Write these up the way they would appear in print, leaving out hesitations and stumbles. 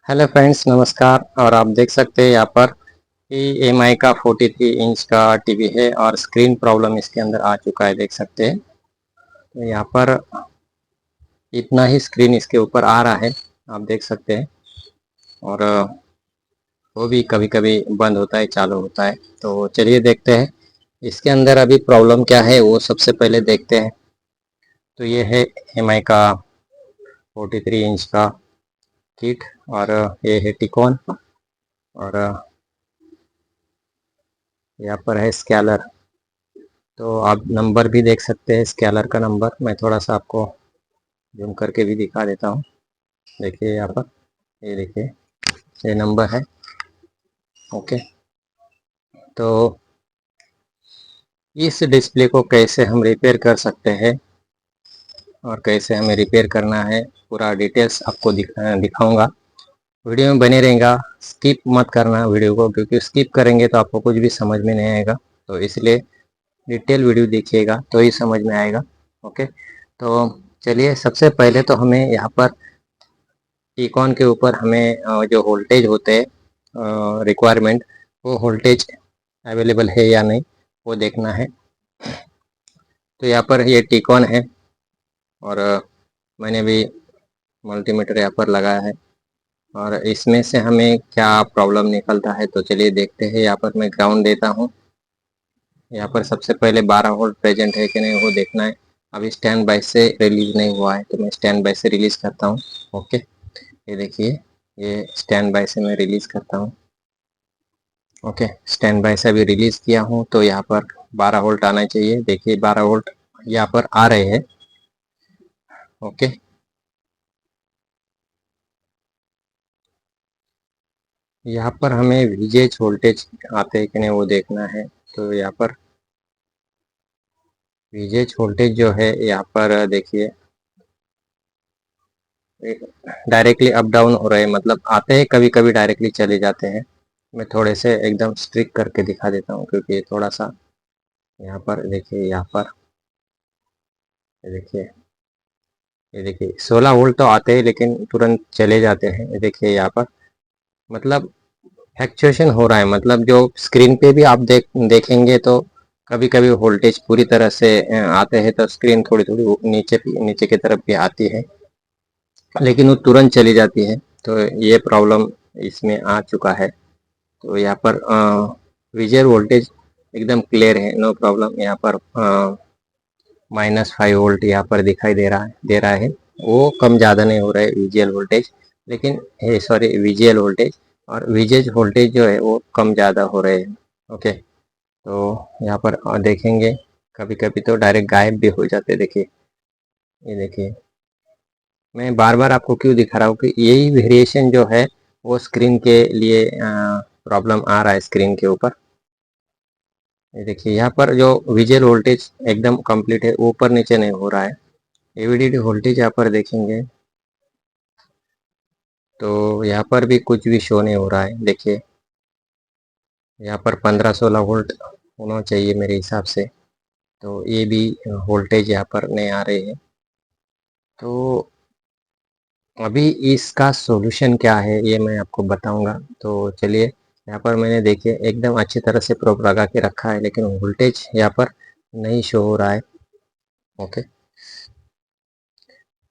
Hello friends, नमस्कार। और आप देख सकते हैं यहाँ पर कि एमआई का 43 इंच का टीवी है और स्क्रीन प्रॉब्लम इसके अंदर आ चुका है, देख सकते हैं। तो यहाँ पर इतना ही स्क्रीन इसके ऊपर आ रहा है, आप देख सकते हैं। और वो भी कभी कभी बंद होता है, चालू होता है। तो चलिए देखते हैं इसके अंदर अभी प्रॉब्लम क्या है, वो सबसे पहले देखते हैं। तो ये है एमआई का 43 इंच का किट। और ये है टिकॉन। और यहाँ पर है स्केलर। तो आप नंबर भी देख सकते हैं, स्केलर का नंबर मैं थोड़ा सा आपको जूम करके भी दिखा देता हूँ। देखिए यहाँ पर, ये देखिए, ये नंबर है। ओके। तो इस डिस्प्ले को कैसे हम रिपेयर कर सकते हैं और कैसे हमें रिपेयर करना है, पूरा डिटेल्स आपको दिखाऊंगा। वीडियो में बने रहेगा, स्किप मत करना वीडियो को, क्योंकि स्किप करेंगे तो आपको कुछ भी समझ में नहीं आएगा। तो इसलिए डिटेल वीडियो देखिएगा तो ही समझ में आएगा। ओके। तो चलिए, सबसे पहले तो हमें यहाँ पर टिकॉन के ऊपर हमें जो वोल्टेज होते हैं रिक्वायरमेंट, वो वोल्टेज अवेलेबल है या नहीं, वो देखना है। तो यहाँ पर ये टिकॉन है। और मैंने भी मल्टीमीटर यहाँ पर लगाया है। और इसमें से हमें क्या प्रॉब्लम निकलता है, तो चलिए देखते हैं। यहाँ पर मैं ग्राउंड देता हूँ। यहाँ पर सबसे पहले 12 वोल्ट प्रेजेंट है कि नहीं, वो देखना है। अभी स्टैंड बाय से रिलीज नहीं हुआ है, तो मैं स्टैंड बाय से रिलीज करता हूँ। ओके। ये देखिए, ये स्टैंड बाय से मैं रिलीज करता हूँ। ओके, स्टैंड बाय से अभी रिलीज किया हूँ, तो यहाँ पर 12 वोल्ट आना चाहिए। देखिए 12 वोल्ट यहाँ पर आ रहे हैं। ओके। यहाँ पर हमें वीजेज वोल्टेज आते हैं कि नहीं, वो देखना है। तो यहाँ पर वीजेज वोल्टेज जो है, यहाँ पर देखिए डायरेक्टली अप डाउन हो रहे हैं, मतलब आते हैं कभी कभी डायरेक्टली चले जाते हैं। मैं थोड़े से एकदम स्ट्रिक करके दिखा देता हूँ, क्योंकि थोड़ा सा यहाँ पर देखिए, यहाँ पर ये देखिए, ये देखिए 16 वोल्ट तो आते हैं लेकिन तुरंत चले जाते हैं। ये देखिए यहाँ पर, मतलब फ्लक्चुएशन हो रहा है। मतलब जो स्क्रीन पे भी आप देखेंगे तो कभी कभी वोल्टेज पूरी तरह से आते हैं, तो स्क्रीन थोड़ी थोड़ी नीचे नीचे की तरफ भी आती है, लेकिन वो तुरंत चली जाती है। तो ये प्रॉब्लम इसमें आ चुका है। तो यहाँ पर विजुअल वोल्टेज एकदम क्लियर है, नो प्रॉब्लम। यहाँ पर -5 वोल्ट यहाँ पर दिखाई दे रहा है। वो कम ज़्यादा नहीं हो रहा है विजुअल वोल्टेज, लेकिन सॉरी, विजुअल वोल्टेज और विजेज वोल्टेज जो है वो कम ज़्यादा हो रहे हैं। ओके। तो यहाँ पर देखेंगे कभी कभी तो डायरेक्ट गायब भी हो जाते, देखिए। ये देखिए, मैं बार बार आपको क्यों दिखा रहा हूँ कि यही वेरिएशन जो है वो स्क्रीन के लिए प्रॉब्लम आ रहा है स्क्रीन के ऊपर। ये देखिए, यहाँ पर जो विजुअल वोल्टेज एकदम कंप्लीट है, ऊपर नीचे नहीं हो रहा है। एवीडीडी वोल्टेज यहाँ पर देखेंगे तो यहाँ पर भी कुछ भी शो नहीं हो रहा है। देखिए यहाँ पर 15-16 वोल्ट होना चाहिए मेरे हिसाब से। तो ये भी वोल्टेज यहाँ पर नहीं आ रहे हैं। तो अभी इसका सॉल्यूशन क्या है, ये मैं आपको बताऊंगा। तो चलिए, यहाँ पर मैंने देखिए एकदम अच्छी तरह से प्रोब लगा के रखा है, लेकिन वोल्टेज यहाँ पर नहीं शो हो रहा है। ओके।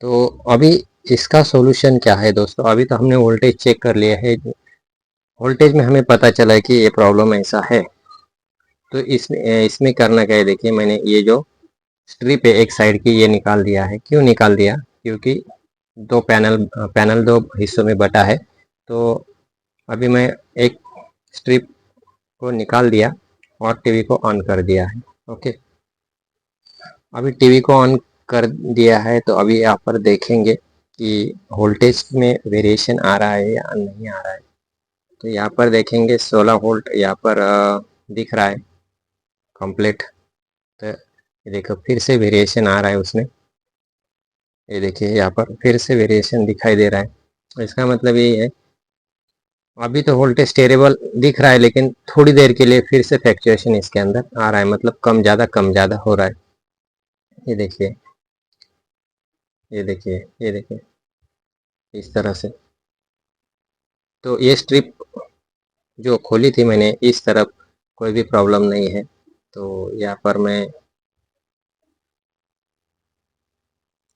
तो अभी इसका सॉल्यूशन क्या है दोस्तों? अभी तो हमने वोल्टेज चेक कर लिया है, वोल्टेज में हमें पता चला है कि ये प्रॉब्लम ऐसा है। तो इसमें इसमें करना क्या है, देखिए मैंने ये जो स्ट्रिप है एक साइड की, ये निकाल दिया है। क्यों निकाल दिया? क्योंकि दो पैनल दो हिस्सों में बटा है। तो अभी मैं एक स्ट्रिप को निकाल दिया और टीवी को ऑन कर दिया है। ओके। अभी टीवी को ऑन कर दिया है, तो अभी यहाँ पर देखेंगे कि वोल्टेज में वेरिएशन आ रहा है या नहीं आ रहा है। तो यहाँ पर देखेंगे 16 वोल्ट यहाँ पर दिख रहा है कंप्लीट। तो ये देखो, फिर से वेरिएशन आ रहा है उसमें। ये देखिए यहाँ पर फिर से वेरिएशन दिखाई दे रहा है। तो इसका मतलब ये है, अभी तो वोल्टेज स्टेबल दिख रहा है, लेकिन थोड़ी देर के लिए फिर से फ्लक्चुएशन इसके अंदर आ रहा है, मतलब कम ज़्यादा हो रहा है। ये देखिए, ये देखिए, ये देखिए, इस तरह से। तो ये स्ट्रिप जो खोली थी मैंने इस तरफ कोई भी प्रॉब्लम नहीं है। तो यहाँ पर मैं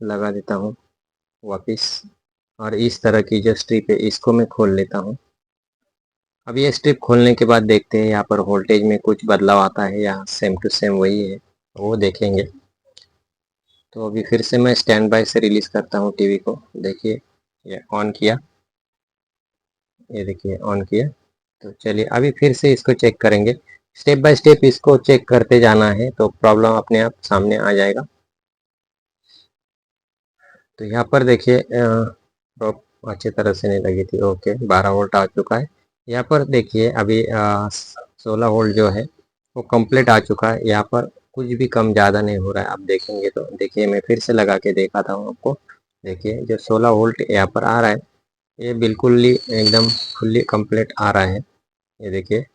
लगा देता हूँ वापस, और इस तरह की जो स्ट्रिप है इसको मैं खोल लेता हूँ। अब ये स्ट्रिप खोलने के बाद देखते हैं यहाँ पर वोल्टेज में कुछ बदलाव आता है या सेम टू सेम वही है, वो देखेंगे। तो अभी फिर से मैं स्टैंड बाय से रिलीज़ करता हूँ टीवी को। देखिए ये ऑन किया, ये देखिए ऑन किया। तो चलिए अभी फिर से इसको चेक करेंगे, स्टेप बाय स्टेप इसको चेक करते जाना है तो प्रॉब्लम अपने आप सामने आ जाएगा। तो यहाँ पर देखिए ड्रॉप अच्छी तरह से नहीं लगी थी। ओके 12 वोल्ट आ चुका है। यहाँ पर देखिए अभी 16 वोल्ट जो है वो कंप्लीट आ चुका है। यहाँ पर कुछ भी कम ज़्यादा नहीं हो रहा है। आप देखेंगे तो देखिए मैं फिर से लगा के दिखाता हूँ आपको। देखिए जो 16 वोल्ट यहाँ पर आ रहा है ये बिल्कुल ही एकदम फुल्ली कंप्लीट आ रहा है। ये देखिए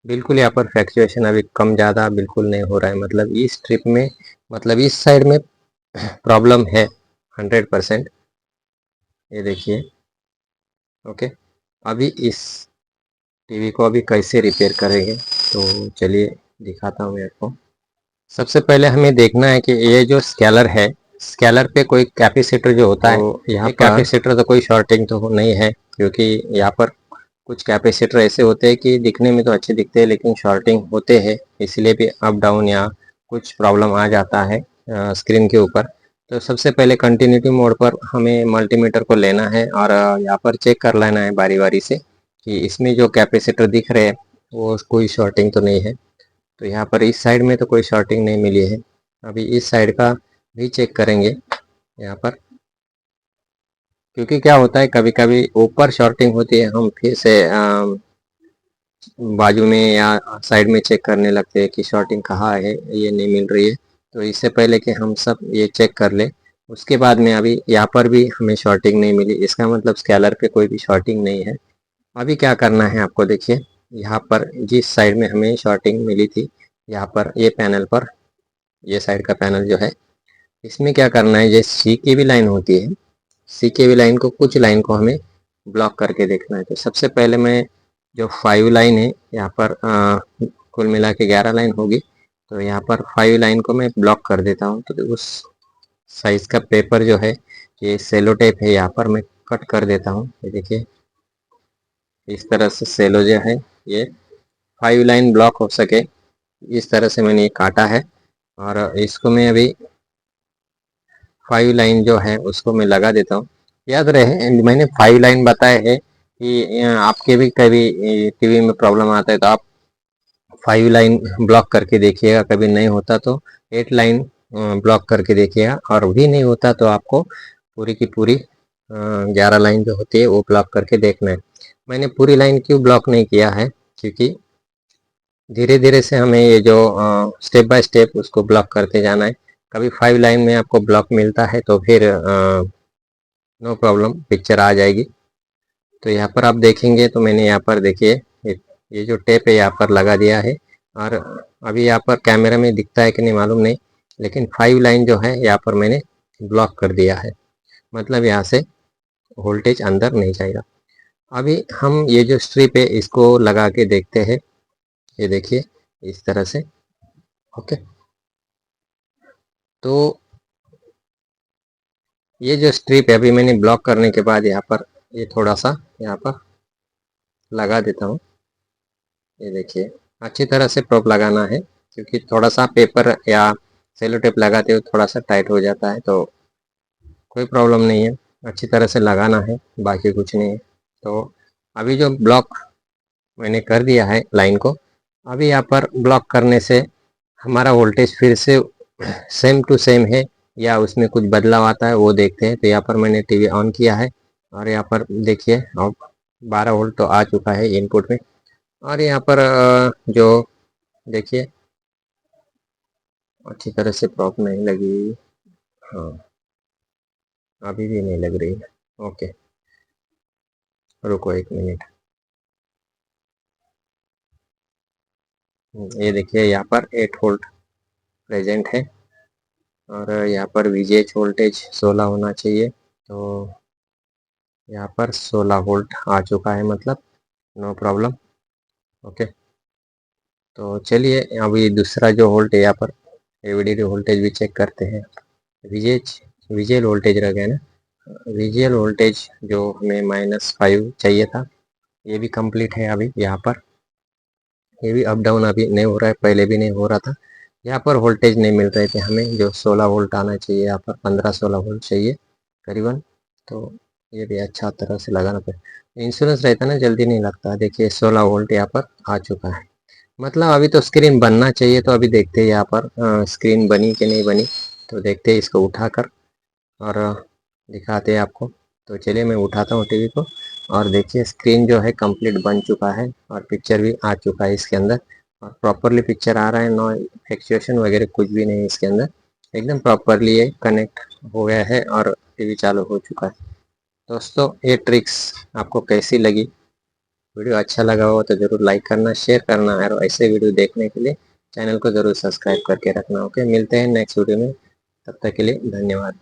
बिल्कुल यहाँ पर फ्लैक्चुएशन अभी कम ज़्यादा बिल्कुल नहीं हो रहा है। मतलब इस ट्रिप में, मतलब इस साइड में प्रॉब्लम है 100%। ये देखिए ओके। अभी इस टीवी को अभी कैसे रिपेयर करेंगे तो चलिए दिखाता हूँ मैं आपको। सबसे पहले हमें देखना है कि ये जो स्केलर है, स्केलर पे कोई कैपेसिटर जो होता है, तो यहाँ पर कैपेसिटर तो कोई शॉर्टिंग तो नहीं है, क्योंकि यहाँ पर कुछ कैपेसिटर ऐसे होते हैं कि दिखने में तो अच्छे दिखते हैं लेकिन शॉर्टिंग होते हैं, इसलिए भी अप डाउन या कुछ प्रॉब्लम आ जाता है स्क्रीन के ऊपर। तो सबसे पहले कंटिन्यूटी मोड पर हमें मल्टीमीटर को लेना है और यहाँ पर चेक कर लेना है बारी बारी से कि इसमें जो कैपेसिटर दिख रहे हैं वो कोई शॉर्टिंग तो नहीं है। तो यहाँ पर इस साइड में तो कोई शॉर्टिंग नहीं मिली है। अभी इस साइड का भी चेक करेंगे यहाँ पर, क्योंकि क्या होता है कभी कभी ऊपर शॉर्टिंग होती है, हम फिर से बाजू में या साइड में चेक करने लगते हैं कि शॉर्टिंग कहाँ है, ये नहीं मिल रही है। तो इससे पहले कि हम सब ये चेक कर ले उसके बाद में, अभी यहाँ पर भी हमें शॉर्टिंग नहीं मिली, इसका मतलब स्केलर पे कोई भी शॉर्टिंग नहीं है। अभी क्या करना है आपको, देखिए यहाँ पर जिस साइड में हमें शॉर्टिंग मिली थी, यहाँ पर ये पैनल पर, ये साइड का पैनल जो है इसमें क्या करना है, ये सी की भी लाइन होती है, सी के वी लाइन को, कुछ लाइन को हमें ब्लॉक करके देखना है। तो सबसे पहले मैं जो 5 लाइन है यहाँ पर कुल मिला के 11 लाइन होगी, तो यहाँ पर 5 लाइन को मैं ब्लॉक कर देता हूँ। तो उस साइज का पेपर जो है, ये सेलो टेप है, यहाँ पर मैं कट कर देता हूँ। ये देखिए इस तरह से सेलो जो है ये 5 लाइन ब्लॉक हो सके इस तरह से मैंने ये काटा है। और इसको मैं अभी 5 लाइन जो है उसको मैं लगा देता हूँ। याद रहे मैंने 5 लाइन बताए हैं कि आपके भी कभी टीवी में प्रॉब्लम आता है तो आप 5 लाइन ब्लॉक करके देखिएगा, कभी नहीं होता तो 8 लाइन ब्लॉक करके देखिएगा, और भी नहीं होता तो आपको पूरी की पूरी 11 लाइन जो होती है वो ब्लॉक करके देखना है। मैंने पूरी लाइन क्यों ब्लॉक नहीं किया है, क्योंकि धीरे धीरे से हमें ये जो स्टेप बाय स्टेप उसको ब्लॉक करते जाना है। कभी 5 लाइन में आपको ब्लॉक मिलता है तो फिर नो प्रॉब्लम, पिक्चर आ जाएगी। तो यहाँ पर आप देखेंगे तो मैंने यहाँ पर देखिए ये जो टेप है यहाँ पर लगा दिया है, और अभी यहाँ पर कैमरा में दिखता है कि नहीं मालूम नहीं, लेकिन 5 लाइन जो है यहाँ पर मैंने ब्लॉक कर दिया है, मतलब यहाँ से वोल्टेज अंदर नहीं जाएगा। अभी हम ये जो स्ट्रिप है इसको लगा के देखते हैं। ये देखिए इस तरह से ओके। तो ये जो स्ट्रिप है अभी मैंने ब्लॉक करने के बाद यहाँ पर ये थोड़ा सा यहाँ पर लगा देता हूँ। ये देखिए अच्छी तरह से प्रोप लगाना है, क्योंकि थोड़ा सा पेपर या सेलो टेप लगाते हो थोड़ा सा टाइट हो जाता है, तो कोई प्रॉब्लम नहीं है, अच्छी तरह से लगाना है, बाकी कुछ नहीं है। तो अभी जो ब्लॉक मैंने कर दिया है लाइन को, अभी यहाँ पर ब्लॉक करने से हमारा वोल्टेज फिर से सेम टू सेम है या उसमें कुछ बदलाव आता है वो देखते हैं। तो यहाँ पर मैंने टीवी ऑन किया है और यहाँ पर देखिए अब 12 वोल्ट तो आ चुका है इनपुट में, और यहाँ पर जो देखिए अच्छी तरह से प्रॉप नहीं लगी। हाँ अभी भी नहीं लग रही है। ओके रुको 1 मिनट। ये देखिए यहाँ पर 8 वोल्ट प्रेजेंट है और यहाँ पर वीजीएच वोल्टेज 16 होना चाहिए। तो यहाँ पर 16 वोल्ट आ चुका है, मतलब नो प्रॉब्लम। ओके, तो चलिए अभी दूसरा जो वोल्ट है यहाँ पर एवीडी वोल्टेज भी चेक करते हैं। विजुअल वोल्टेज रह गया ना, विजुअल वोल्टेज जो हमें -5 चाहिए था, ये भी कंप्लीट है अभी यहाँ पर। ये भी अप डाउन अभी नहीं हो रहा है, पहले भी नहीं हो रहा था। यहाँ पर वोल्टेज नहीं मिल रहे थे हमें, जो 16 वोल्ट आना चाहिए, यहाँ पर 15-16 वोल्ट चाहिए करीबन। तो ये भी अच्छा तरह से लगाना पड़ेगा, इंश्योरेंस रहता ना जल्दी नहीं लगता। देखिए 16 वोल्ट यहाँ पर आ चुका है, मतलब अभी तो स्क्रीन बनना चाहिए। तो अभी देखते हैं यहाँ पर स्क्रीन बनी कि नहीं बनी, तो देखते हैं इसको उठाकर और दिखाते हैं आपको। तो चलिए मैं उठाता हूँ टीवी को, और देखिए स्क्रीन जो है कंप्लीट बन चुका है और पिक्चर भी आ चुका है इसके अंदर, और प्रॉपरली पिक्चर आ रहा है, नो फ्लक्चुएशन वगैरह कुछ भी नहीं है इसके अंदर, एकदम प्रॉपरली ये कनेक्ट हो गया है और टीवी चालू हो चुका है। दोस्तों ये ट्रिक्स आपको कैसी लगी? वीडियो अच्छा लगा हो तो ज़रूर लाइक करना, शेयर करना, और ऐसे वीडियो देखने के लिए चैनल को ज़रूर सब्सक्राइब करके रखना। ओके, मिलते हैं नेक्स्ट वीडियो में, तब तक के लिए धन्यवाद।